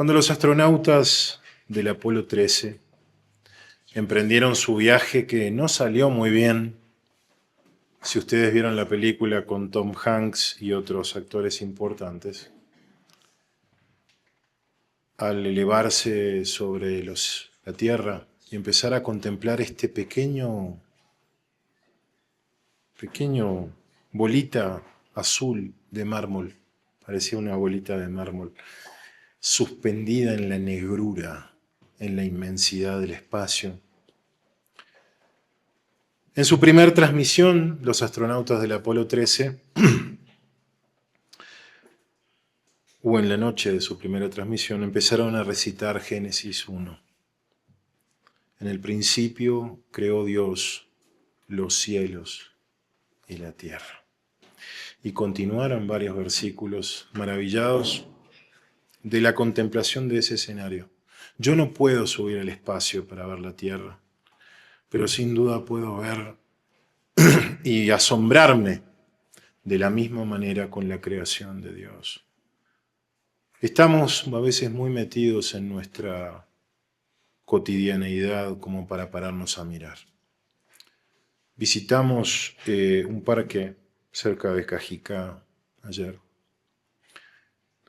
Cuando los astronautas del Apolo 13 emprendieron su viaje, que no salió muy bien, si ustedes vieron la película con Tom Hanks y otros actores importantes, al elevarse sobre la Tierra y empezar a contemplar este pequeño bolita azul de mármol, parecía una bolita de mármol, suspendida en la negrura, en la inmensidad del espacio. En su primer transmisión, los astronautas del Apolo 13, o en la noche de su primera transmisión, empezaron a recitar Génesis 1. En el principio creó Dios los cielos y la tierra. Y continuaron varios versículos maravillados de la contemplación de ese escenario. Yo no puedo subir al espacio para ver la tierra, pero sin duda puedo ver y asombrarme de la misma manera con la creación de Dios. Estamos a veces muy metidos en nuestra cotidianeidad como para pararnos a mirar. Visitamos un parque cerca de Cajicá ayer,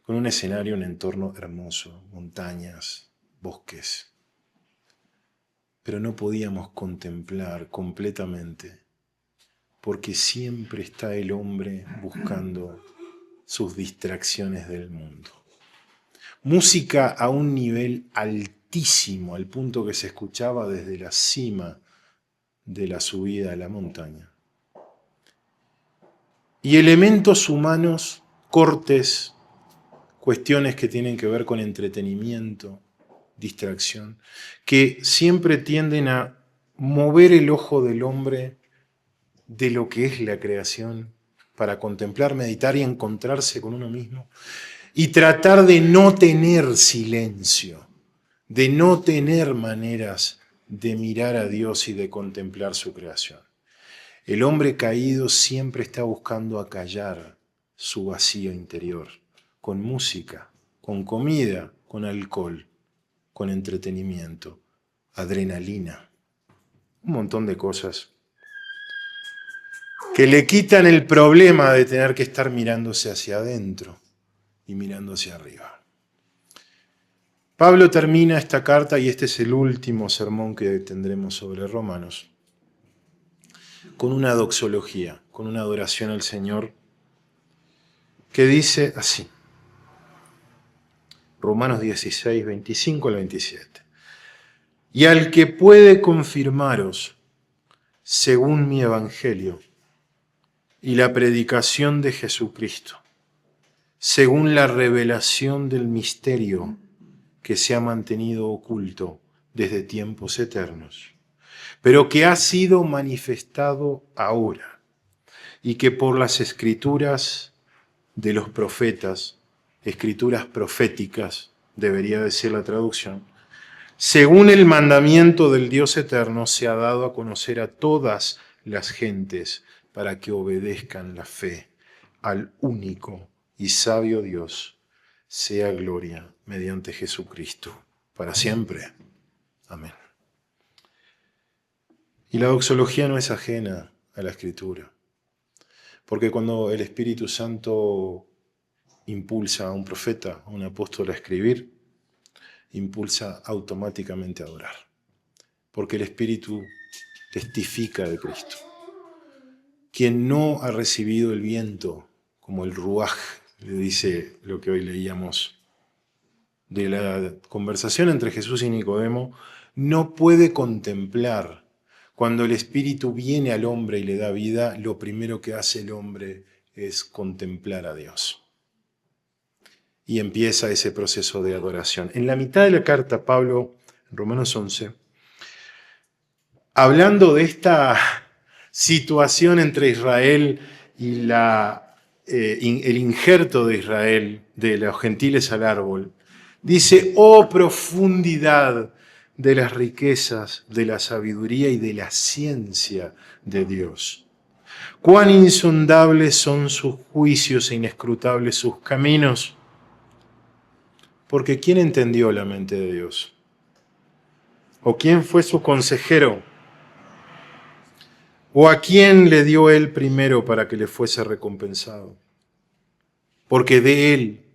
con un escenario, un entorno hermoso, montañas, bosques. Pero no podíamos contemplar completamente, porque siempre está el hombre buscando sus distracciones del mundo. Música a un nivel altísimo, al punto que se escuchaba desde la cima de la subida a la montaña. Y elementos humanos, cortes, cuestiones que tienen que ver con entretenimiento, distracción, que siempre tienden a mover el ojo del hombre de lo que es la creación para contemplar, meditar y encontrarse con uno mismo y tratar de no tener silencio, de no tener maneras de mirar a Dios y de contemplar su creación. El hombre caído siempre está buscando acallar su vacío interior, con música, con comida, con alcohol, con entretenimiento, adrenalina, un montón de cosas que le quitan el problema de tener que estar mirándose hacia adentro y mirando hacia arriba. Pablo termina esta carta, y este es el último sermón que tendremos sobre Romanos, con una doxología, con una adoración al Señor, que dice así, Romanos 16, 25 al 27. Y al que puede confirmaros, según mi evangelio, y la predicación de Jesucristo, según la revelación del misterio que se ha mantenido oculto desde tiempos eternos, pero que ha sido manifestado ahora, y que por las escrituras de los profetas, escrituras proféticas, debería decir la traducción, según el mandamiento del Dios eterno, se ha dado a conocer a todas las gentes para que obedezcan la fe al único y sabio Dios, sea gloria mediante Jesucristo, para siempre. Amén. Y la doxología no es ajena a la Escritura, porque cuando el Espíritu Santo impulsa a un profeta, a un apóstol a escribir, impulsa automáticamente a adorar, porque el Espíritu testifica de Cristo. Quien no ha recibido el viento, como el ruaj, le dice lo que hoy leíamos de la conversación entre Jesús y Nicodemo, no puede contemplar. Cuando el Espíritu viene al hombre y le da vida, lo primero que hace el hombre es contemplar a Dios. Y empieza ese proceso de adoración. En la mitad de la carta, Pablo, en Romanos 11, hablando de esta situación entre Israel y el injerto de Israel, de los gentiles al árbol, dice, oh profundidad de las riquezas, de la sabiduría y de la ciencia de Dios. Cuán insondables son sus juicios e inescrutables sus caminos. Porque ¿quién entendió la mente de Dios? ¿O quién fue su consejero? ¿O a quién le dio él primero para que le fuese recompensado? Porque de él,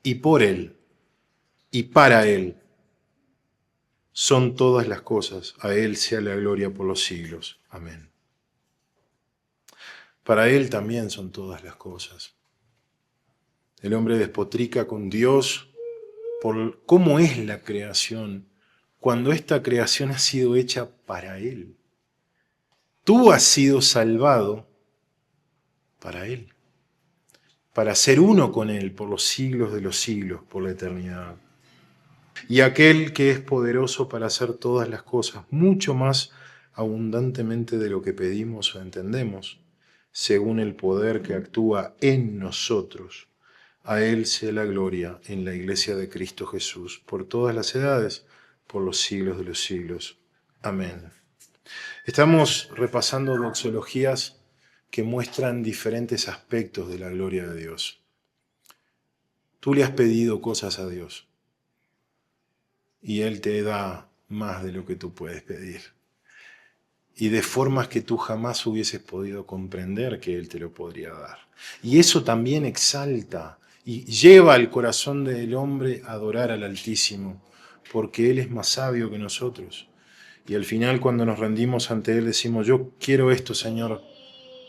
y por él, y para él, son todas las cosas. A él sea la gloria por los siglos. Amén. Para él también son todas las cosas. El hombre despotrica con Dios por cómo es la creación, cuando esta creación ha sido hecha para él. Tú has sido salvado para él, para ser uno con él por los siglos de los siglos, por la eternidad. Y aquel que es poderoso para hacer todas las cosas, mucho más abundantemente de lo que pedimos o entendemos, según el poder que actúa en nosotros. A él sea la gloria en la iglesia de Cristo Jesús, por todas las edades, por los siglos de los siglos. Amén. Estamos repasando doxologías que muestran diferentes aspectos de la gloria de Dios. Tú le has pedido cosas a Dios y Él te da más de lo que tú puedes pedir. Y de formas que tú jamás hubieses podido comprender que Él te lo podría dar. Y eso también exalta y lleva al corazón del hombre a adorar al Altísimo, porque Él es más sabio que nosotros. Y al final, cuando nos rendimos ante Él, decimos, yo quiero esto, Señor,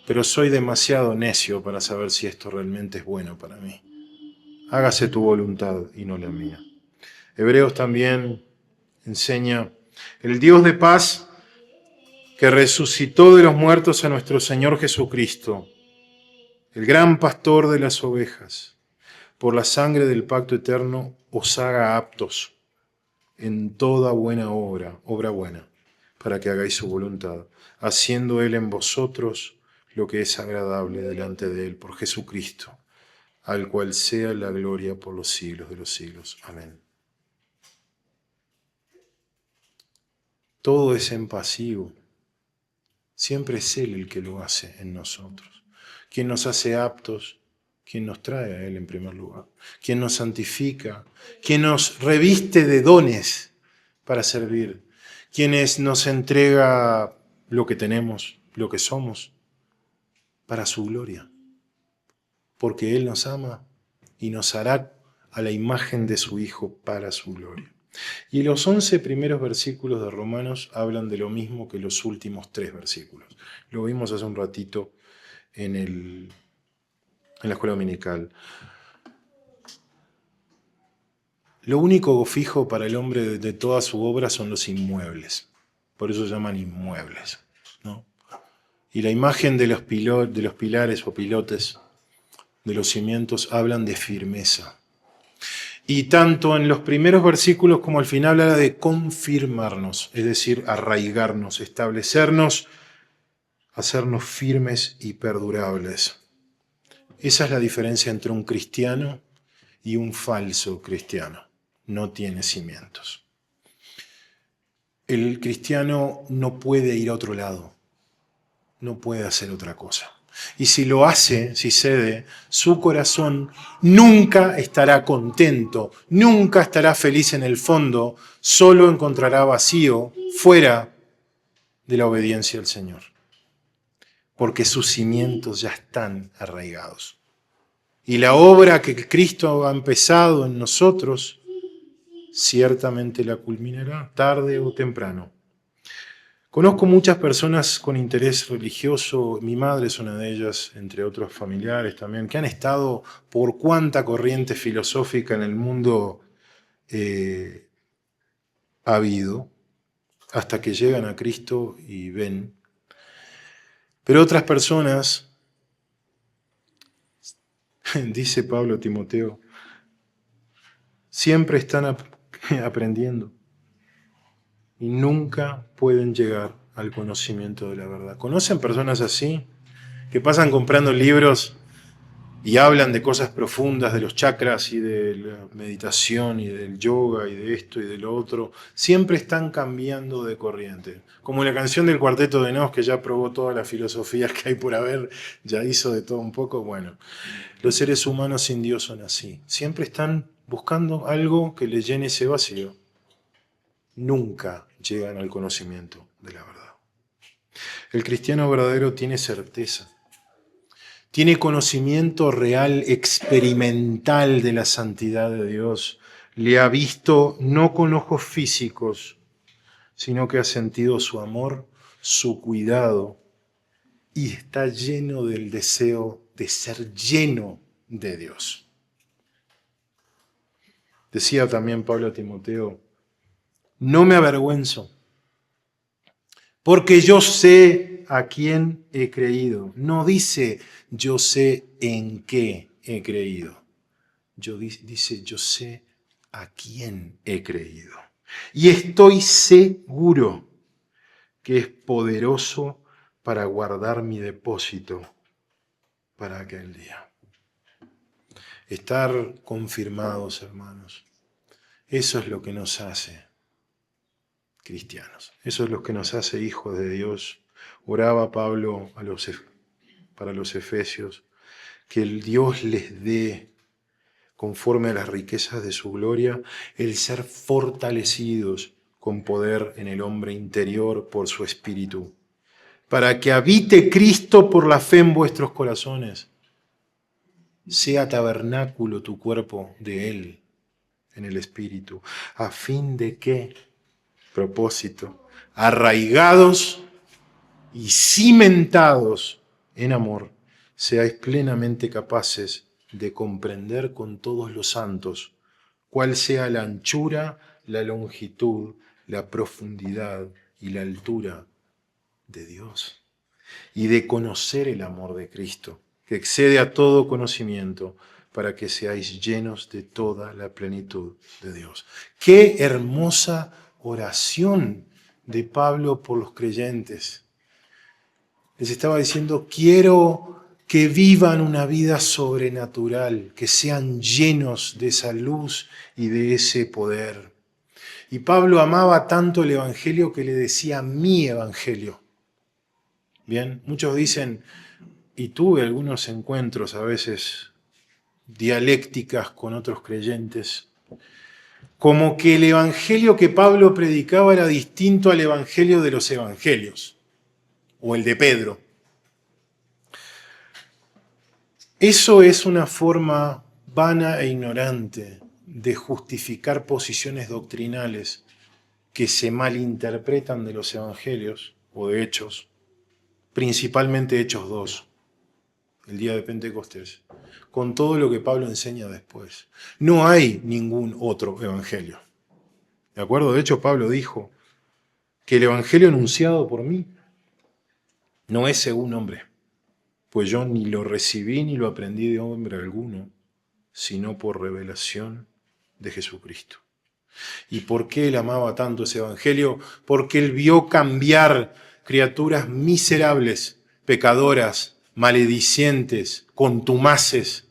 pero soy demasiado necio para saber si esto realmente es bueno para mí. Hágase tu voluntad y no la mía. Hebreos también enseña, el Dios de paz que resucitó de los muertos a nuestro Señor Jesucristo, el gran pastor de las ovejas, por la sangre del pacto eterno, os haga aptos en toda buena obra buena, para que hagáis su voluntad, haciendo Él en vosotros lo que es agradable delante de Él, por Jesucristo, al cual sea la gloria por los siglos de los siglos. Amén. Todo es en pasivo. Siempre es Él el que lo hace en nosotros. Quien nos hace aptos, quien nos trae a Él en primer lugar, quien nos santifica, quien nos reviste de dones para servir, quienes nos entrega lo que tenemos, lo que somos, para su gloria. Porque Él nos ama y nos hará a la imagen de su Hijo para su gloria. Y los 11 primeros versículos de Romanos hablan de lo mismo que los últimos 3 versículos. Lo vimos hace un ratito en la escuela dominical. Lo único fijo para el hombre de toda su obra son los inmuebles. Por eso se llaman inmuebles, ¿no? Y la imagen de los pilares o pilotes, de los cimientos, hablan de firmeza. Y tanto en los primeros versículos como al final habla de confirmarnos, es decir, arraigarnos, establecernos, hacernos firmes y perdurables. Esa es la diferencia entre un cristiano y un falso cristiano. No tiene cimientos. El cristiano no puede ir a otro lado, no puede hacer otra cosa. Y si lo hace, si cede, su corazón nunca estará contento, nunca estará feliz en el fondo, solo encontrará vacío fuera de la obediencia al Señor. Porque sus cimientos ya están arraigados. Y la obra que Cristo ha empezado en nosotros, ciertamente la culminará, tarde o temprano. Conozco muchas personas con interés religioso, mi madre es una de ellas, entre otros familiares también, que han estado por cuánta corriente filosófica en el mundo ha habido, hasta que llegan a Cristo y ven. Pero otras personas, dice Pablo a Timoteo, siempre están aprendiendo y nunca pueden llegar al conocimiento de la verdad. ¿Conocen personas así? Que pasan comprando libros y hablan de cosas profundas, de los chakras y de la meditación y del yoga y de esto y de lo otro. Siempre están cambiando de corriente. Como la canción del Cuarteto de Nos, que ya probó todas las filosofías que hay por haber, ya hizo de todo un poco. Bueno, los seres humanos sin Dios son así. Siempre están buscando algo que les llene ese vacío, nunca llegan al conocimiento de la verdad. El cristiano verdadero tiene certeza, tiene conocimiento real, experimental de la santidad de Dios. Le ha visto no con ojos físicos, sino que ha sentido su amor, su cuidado, y está lleno del deseo de ser lleno de Dios. Decía también Pablo a Timoteo, no me avergüenzo, porque yo sé a quién he creído. No dice yo sé en qué he creído. Dice yo sé a quién he creído. Y estoy seguro que es poderoso para guardar mi depósito para aquel día. Estar confirmados, hermanos, eso es lo que nos hace cristianos. Eso es lo que nos hace hijos de Dios. Oraba Pablo para los efesios, que el Dios les dé, conforme a las riquezas de su gloria, el ser fortalecidos con poder en el hombre interior por su espíritu, para que habite Cristo por la fe en vuestros corazones. Sea tabernáculo tu cuerpo de Él en el espíritu, a fin de que, propósito, arraigados y cimentados en amor, seáis plenamente capaces de comprender con todos los santos cuál sea la anchura, la longitud, la profundidad y la altura de Dios, y de conocer el amor de Cristo, que excede a todo conocimiento, para que seáis llenos de toda la plenitud de Dios. ¡Qué hermosa oración de Pablo por los creyentes! Les estaba diciendo, quiero que vivan una vida sobrenatural, que sean llenos de esa luz y de ese poder. Y Pablo amaba tanto el Evangelio que le decía mi Evangelio. Bien, muchos dicen, y tuve algunos encuentros a veces dialécticas con otros creyentes, como que el Evangelio que Pablo predicaba era distinto al Evangelio de los Evangelios, o el de Pedro. Eso es una forma vana e ignorante de justificar posiciones doctrinales que se malinterpretan de los Evangelios o de Hechos, principalmente Hechos 2, el día de Pentecostés, con todo lo que Pablo enseña después. No hay ningún otro evangelio. ¿De acuerdo? De hecho, Pablo dijo que el evangelio anunciado por mí no es según hombre, pues yo ni lo recibí ni lo aprendí de hombre alguno, sino por revelación de Jesucristo. ¿Y por qué él amaba tanto ese evangelio? Porque él vio cambiar criaturas miserables, pecadoras, maledicientes, contumaces,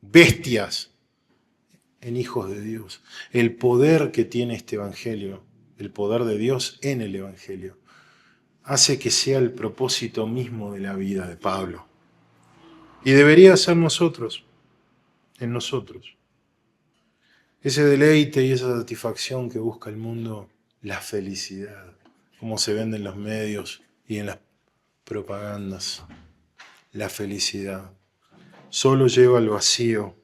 bestias, en hijos de Dios. El poder que tiene este evangelio, el poder de Dios en el evangelio, hace que sea el propósito mismo de la vida de Pablo. Y debería ser nosotros, en nosotros. Ese deleite y esa satisfacción que busca el mundo, la felicidad, como se vende en los medios y en las propagandas. La felicidad solo lleva al vacío.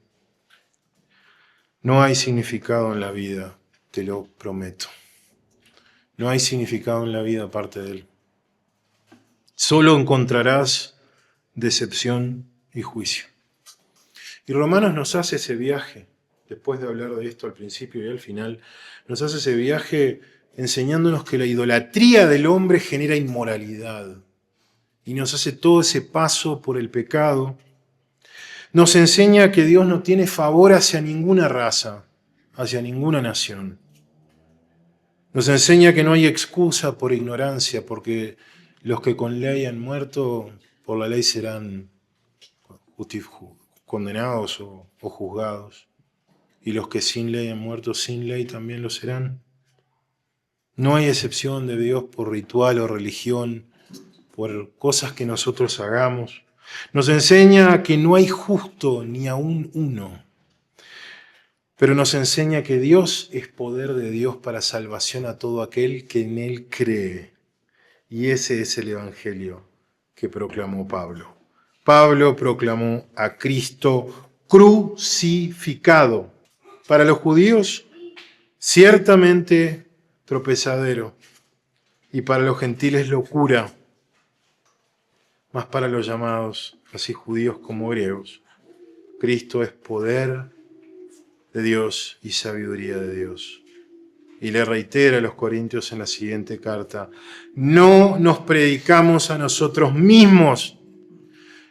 No hay significado en la vida, te lo prometo. No hay significado en la vida aparte de él. Solo encontrarás decepción y juicio. Y Romanos nos hace ese viaje, después de hablar de esto al principio y al final, nos hace ese viaje enseñándonos que la idolatría del hombre genera inmoralidad. Y nos hace todo ese paso por el pecado. Nos enseña que Dios no tiene favor hacia ninguna raza, hacia ninguna nación. Nos enseña que no hay excusa por ignorancia, porque los que con ley han muerto, por la ley serán condenados o juzgados. Y los que sin ley han muerto, sin ley también lo serán. No hay excepción de Dios por ritual o religión, por cosas que nosotros hagamos. Nos enseña que no hay justo ni aún uno. pero nos enseña que Dios es poder de Dios para salvación a todo aquel que en Él cree. Y ese es el Evangelio que proclamó Pablo. Pablo proclamó a Cristo crucificado. Para los judíos, ciertamente tropezadero, y para los gentiles locura, mas para los llamados, así judíos como griegos, Cristo es poder de Dios y sabiduría de Dios. Y le reitera a los Corintios en la siguiente carta: no nos predicamos a nosotros mismos,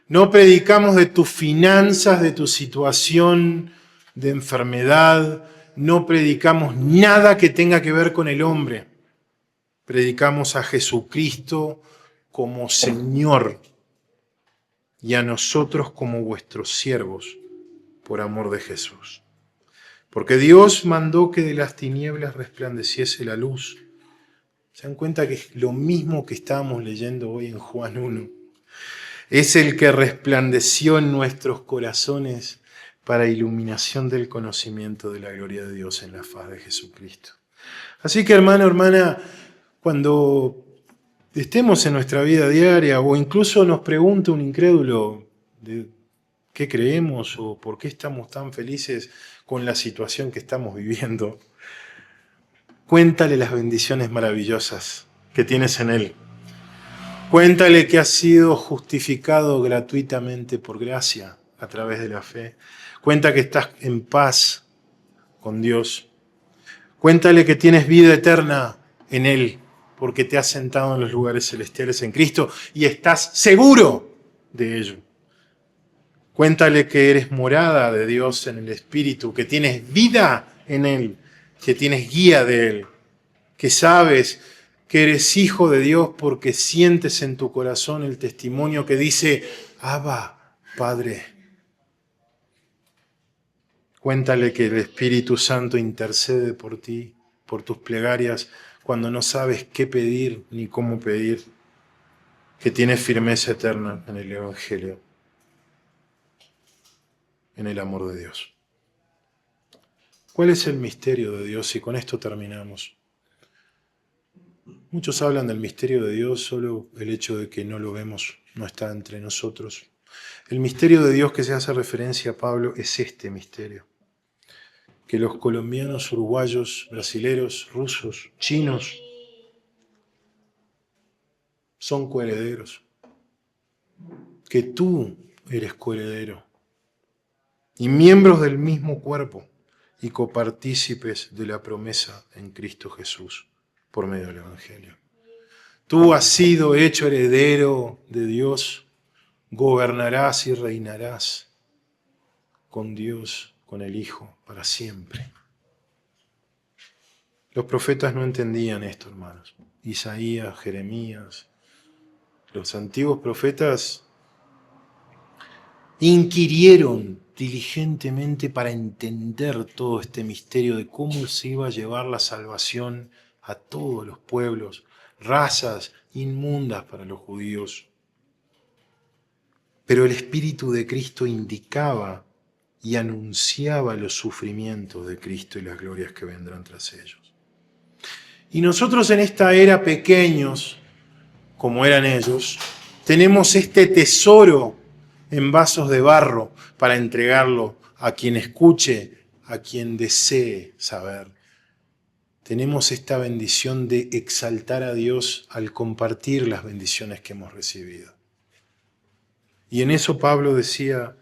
no predicamos de tus finanzas, de tu situación de enfermedad, no predicamos nada que tenga que ver con el hombre. Predicamos a Jesucristo como Señor y a nosotros como vuestros siervos, por amor de Jesús. Porque Dios mandó que de las tinieblas resplandeciese la luz. ¿Se dan cuenta que es lo mismo que estábamos leyendo hoy en Juan 1? Es el que resplandeció en nuestros corazones para iluminación del conocimiento de la gloria de Dios en la faz de Jesucristo. Así que, hermano, hermana, cuando estemos en nuestra vida diaria o incluso nos pregunte un incrédulo de qué creemos o por qué estamos tan felices con la situación que estamos viviendo, cuéntale las bendiciones maravillosas que tienes en Él. Cuéntale que has sido justificado gratuitamente por gracia a través de la fe. Cuenta que estás en paz con Dios. Cuéntale que tienes vida eterna en Él, porque te has sentado en los lugares celestiales en Cristo y estás seguro de ello. Cuéntale que eres morada de Dios en el Espíritu, que tienes vida en Él, que tienes guía de Él, que sabes que eres hijo de Dios porque sientes en tu corazón el testimonio que dice: Abba, Padre. Cuéntale que el Espíritu Santo intercede por ti, por tus plegarias, cuando no sabes qué pedir ni cómo pedir, que tienes firmeza eterna en el Evangelio, en el amor de Dios. ¿Cuál es el misterio de Dios? Y con esto terminamos. Muchos hablan del misterio de Dios, solo el hecho de que no lo vemos, no está entre nosotros. El misterio de Dios que se hace referencia a Pablo es este misterio: que los colombianos, uruguayos, brasileros, rusos, chinos son coherederos, que tú eres coheredero y miembros del mismo cuerpo y copartícipes de la promesa en Cristo Jesús por medio del Evangelio. Tú has sido hecho heredero de Dios, gobernarás y reinarás con Dios, con el Hijo, para siempre. Los profetas no entendían esto, hermanos. Isaías, Jeremías, los antiguos profetas inquirieron diligentemente para entender todo este misterio de cómo se iba a llevar la salvación a todos los pueblos, razas inmundas para los judíos. Pero el Espíritu de Cristo indicaba y anunciaba los sufrimientos de Cristo y las glorias que vendrán tras ellos. Y nosotros en esta era pequeños, como eran ellos, tenemos este tesoro en vasos de barro para entregarlo a quien escuche, a quien desee saber. Tenemos esta bendición de exaltar a Dios al compartir las bendiciones que hemos recibido. Y en eso Pablo decía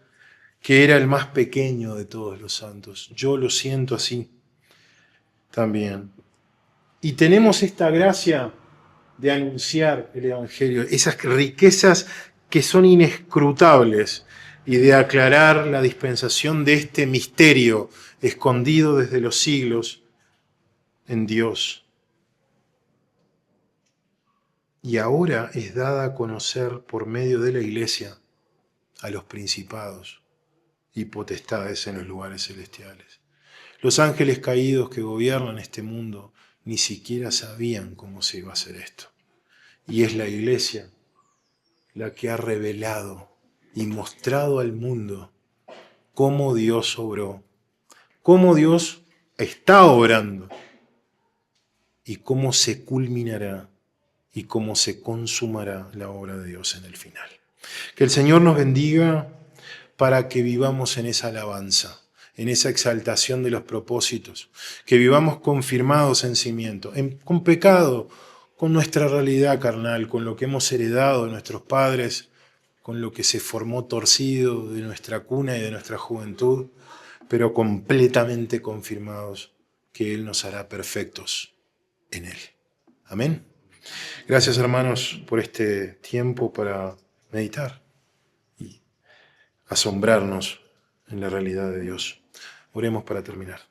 que era el más pequeño de todos los santos. Yo lo siento así también. Y tenemos esta gracia de anunciar el Evangelio, esas riquezas que son inescrutables, y de aclarar la dispensación de este misterio escondido desde los siglos en Dios. Y ahora es dada a conocer por medio de la Iglesia a los principados y potestades en los lugares celestiales. Los ángeles caídos que gobiernan este mundo ni siquiera sabían cómo se iba a hacer esto. Y es la Iglesia la que ha revelado y mostrado al mundo cómo Dios obró, cómo Dios está obrando y cómo se culminará y cómo se consumará la obra de Dios en el final. Que el Señor nos bendiga para que vivamos en esa alabanza, en esa exaltación de los propósitos, que vivamos confirmados en cimiento, con pecado, con nuestra realidad carnal, con lo que hemos heredado de nuestros padres, con lo que se formó torcido de nuestra cuna y de nuestra juventud, pero completamente confirmados que Él nos hará perfectos en Él. Amén. Gracias, hermanos, por este tiempo para meditar y asombrarnos en la realidad de Dios. Oremos para terminar.